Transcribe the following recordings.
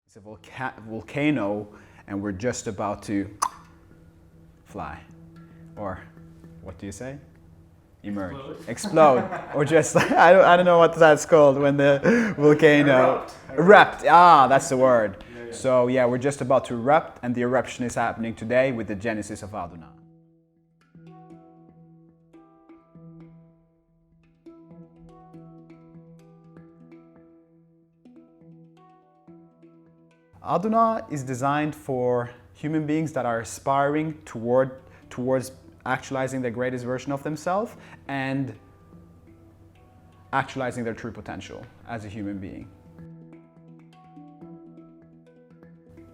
It's a volcano and we're just about to fly. Or what do you say? Emerge. Explode. Or just, I don't know what that's called when the volcano... Erupt. Ah, that's the word. Yeah. So yeah, we're just about to erupt, and the eruption is happening today with the genesis of Adona. Adona is designed for human beings that are aspiring towards actualizing the greatest version of themselves and actualizing their true potential as a human being.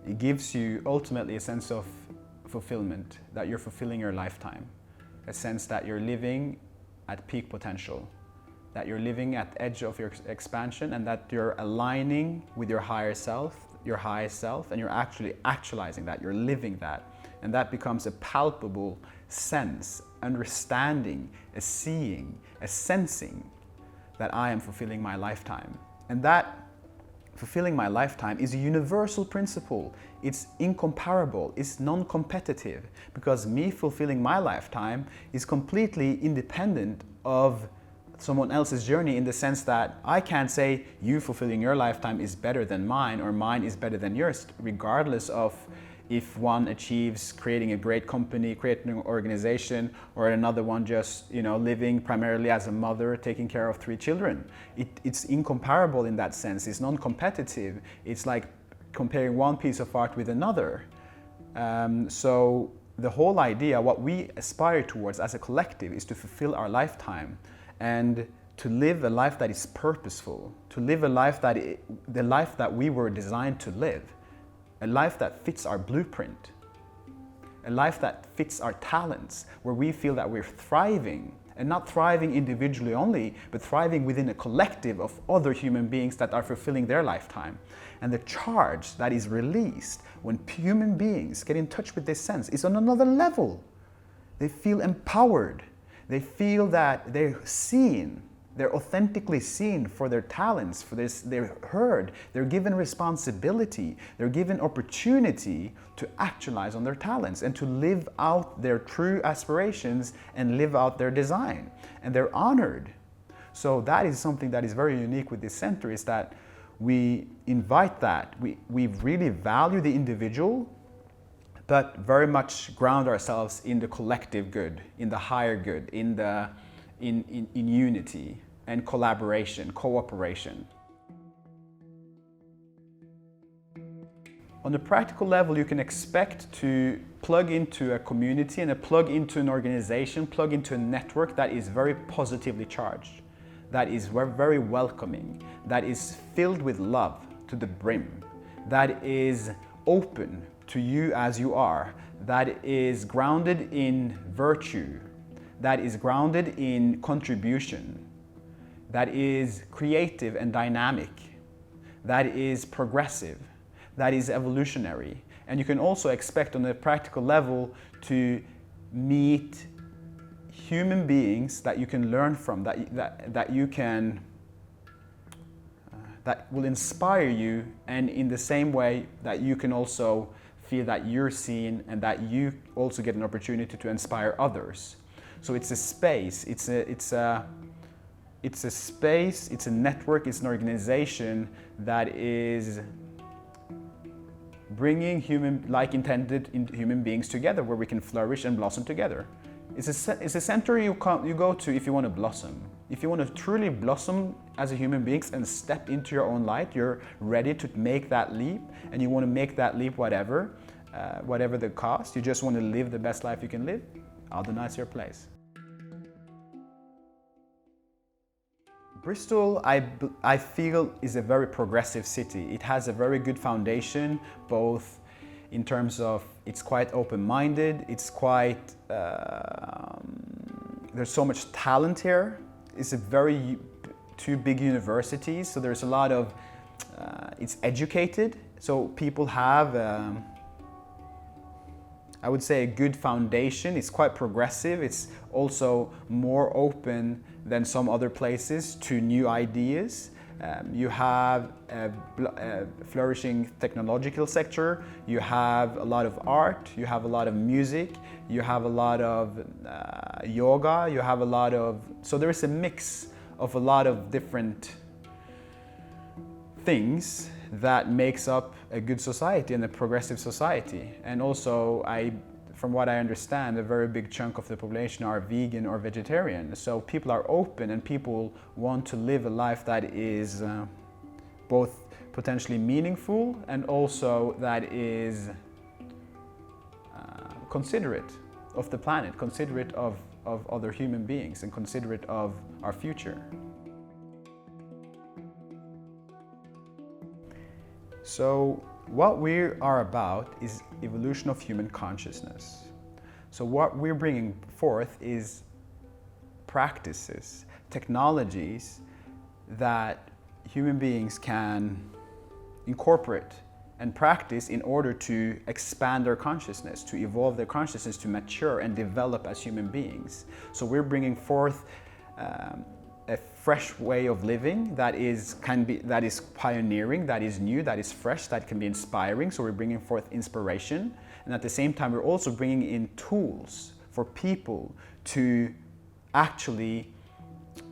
It gives you ultimately a sense of fulfillment, that you're fulfilling your lifetime, a sense that you're living at peak potential, that you're living at the edge of your expansion, and that you're aligning with your higher self, your highest self, and you're actually actualizing that, you're living that. And that becomes a palpable sense, understanding, a seeing, a sensing that I am fulfilling my lifetime. And that fulfilling my lifetime is a universal principle. It's incomparable, it's non-competitive, because me fulfilling my lifetime is completely independent of someone else's journey, in the sense that I can't say you fulfilling your lifetime is better than mine or mine is better than yours, regardless of if one achieves creating a great company, creating an organization, or another one just living primarily as a mother, taking care of 3 children. It's incomparable in that sense. It's non-competitive. It's like comparing one piece of art with another. So the whole idea, what we aspire towards as a collective, is to fulfill our lifetime and to live a life that is purposeful, to live a life the life that we were designed to live, a life that fits our blueprint, a life that fits our talents, where we feel that we're thriving, and not thriving individually only, but thriving within a collective of other human beings that are fulfilling their lifetime. And the charge that is released when human beings get in touch with this sense is on another level. They feel empowered. They feel that they're seen, they're authentically seen for their talents, for this, they're heard, they're given responsibility, they're given opportunity to actualize on their talents and to live out their true aspirations and live out their design. And they're honored. So that is something that is very unique with this center, is that we invite that. We really value the individual, but very much ground ourselves in the collective good, in the higher good, in unity and collaboration, cooperation. On the practical level, you can expect to plug into a community and plug into an organization, plug into a network that is very positively charged, that is very welcoming, that is filled with love to the brim, that is open to you as you are, that is grounded in virtue, that is grounded in contribution, that is creative and dynamic, that is progressive, that is evolutionary. And you can also expect on a practical level to meet human beings that you can learn from, that will inspire you, and in the same way that you can also feel that you're seen and that you also get an opportunity to inspire others. So it's a space, it's a space, it's a network, it's an organization that is bringing intended human beings together, where we can flourish and blossom together. It's a center you go to if you want to blossom. If you want to truly blossom as a human being and step into your own light, you're ready to make that leap, and you want to make that leap whatever the cost. You just want to live the best life you can live. Adona is your place. Bristol, I feel, is a very progressive city. It has a very good foundation, both in terms of it's quite open-minded, it's quite, there's so much talent here. It's two big universities, so there's a lot of, it's educated, so people have, I would say, a good foundation. It's quite progressive. It's also more open than some other places to new ideas. You have a flourishing technological sector, you have a lot of art, you have a lot of music, you have a lot of yoga, you have a lot of... So there is a mix of a lot of different things that makes up a good society and a progressive society. And also, from what I understand, a very big chunk of the population are vegan or vegetarian. So people are open and people want to live a life that is both potentially meaningful and also that is considerate of the planet, considerate of other human beings, and considerate of our future. So what we are about is evolution of human consciousness. So what we're bringing forth is practices, technologies that human beings can incorporate and practice in order to expand their consciousness, to evolve their consciousness, to mature and develop as human beings. So we're bringing forth a fresh way of living that is pioneering, that is new, that is fresh, that can be inspiring. So we're bringing forth inspiration, and at the same time we're also bringing in tools for people to actually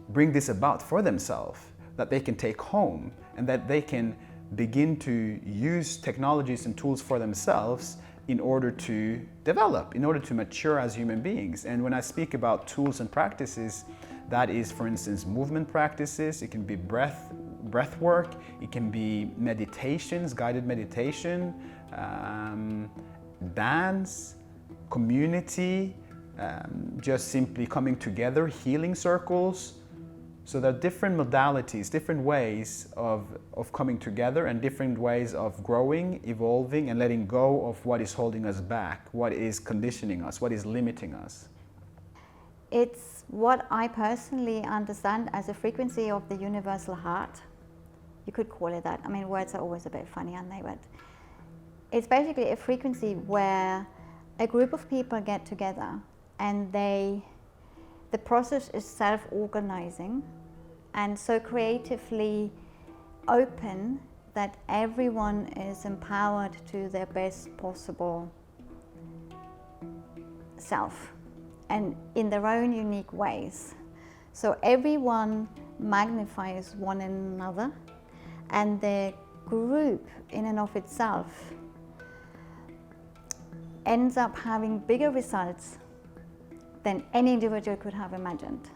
bring this about for themselves, that they can take home and that they can begin to use technologies and tools for themselves in order to develop, in order to mature as human beings. And when I speak about tools and practices, that is, for instance, movement practices, it can be breath work, it can be meditations, guided meditation, dance, community, just simply coming together, healing circles. So there are different modalities, different ways of coming together and different ways of growing, evolving, and letting go of what is holding us back, what is conditioning us, what is limiting us. It's what I personally understand as a frequency of the universal heart. You could call it that. I mean, words are always a bit funny, aren't they? But it's basically a frequency where a group of people get together and the process is self-organizing and so creatively open that everyone is empowered to their best possible self and in their own unique ways. So everyone magnifies one another, and the group in and of itself ends up having bigger results than any individual could have imagined.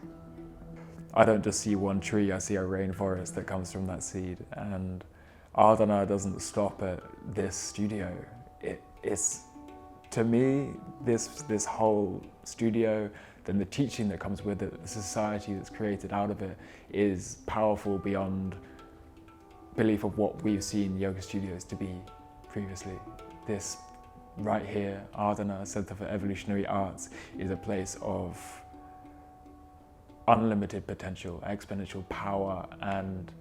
I don't just see one tree, I see a rainforest that comes from that seed. And Adona doesn't stop at this studio. It's, to me, this whole studio, then the teaching that comes with it, the society that's created out of it, is powerful beyond belief of what we've seen yoga studios to be previously. This right here, Adona, Center for Evolutionary Arts, is a place of unlimited potential, exponential power, and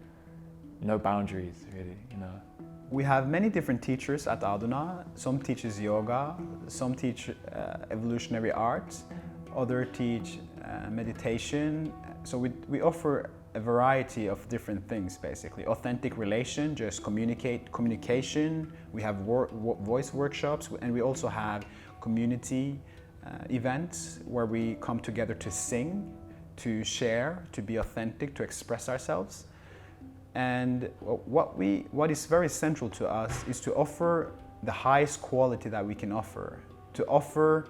no boundaries, really, you know. We have many different teachers at Adona. Some teaches yoga, some teach evolutionary arts, others teach meditation. So we offer a variety of different things, basically. Authentic relation, just communication. We have voice workshops, and we also have community events where we come together to sing, to share, to be authentic, to express ourselves. And what is very central to us is to offer the highest quality that we can offer, to offer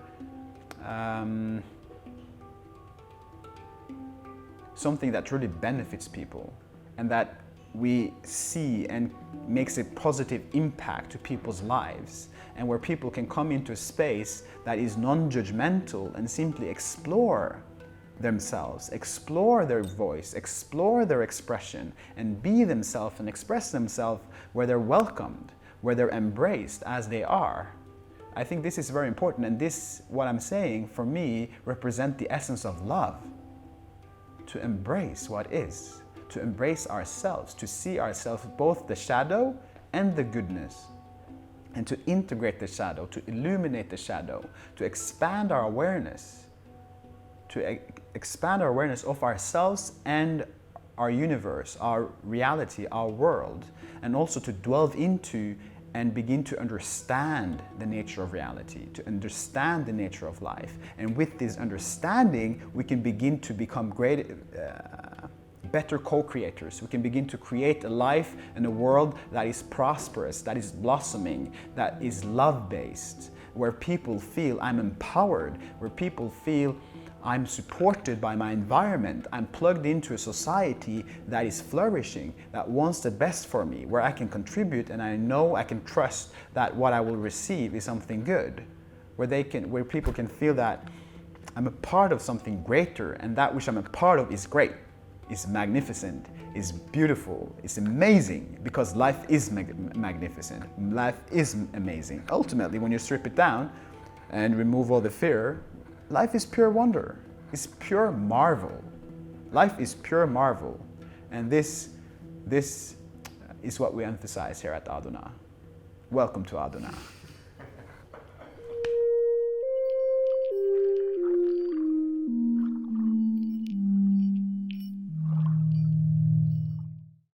something that truly benefits people and that we see and makes a positive impact to people's lives, and where people can come into a space that is non-judgmental and simply explore themselves, explore their voice, explore their expression, and be themselves and express themselves where they're welcomed, where they're embraced as they are. I think this is very important, and this, what I'm saying, for me, represent the essence of love. To embrace what is, to embrace ourselves, to see ourselves both the shadow and the goodness, and to integrate the shadow, to illuminate the shadow, to expand our awareness, to expand our awareness of ourselves and our universe, our reality, our world, and also to delve into and begin to understand the nature of reality, to understand the nature of life. And with this understanding, we can begin to become better co-creators. We can begin to create a life and a world that is prosperous, that is blossoming, that is love-based, where people feel I'm empowered, where people feel I'm supported by my environment, I'm plugged into a society that is flourishing, that wants the best for me, where I can contribute and I know I can trust that what I will receive is something good, where people can feel that I'm a part of something greater, and that which I'm a part of is great, is magnificent, is beautiful, is amazing, because life is magnificent, life is amazing. Ultimately, when you strip it down and remove all the fear, life is pure wonder. It's pure marvel. Life is pure marvel. And this is what we emphasize here at Adona. Welcome to Adona.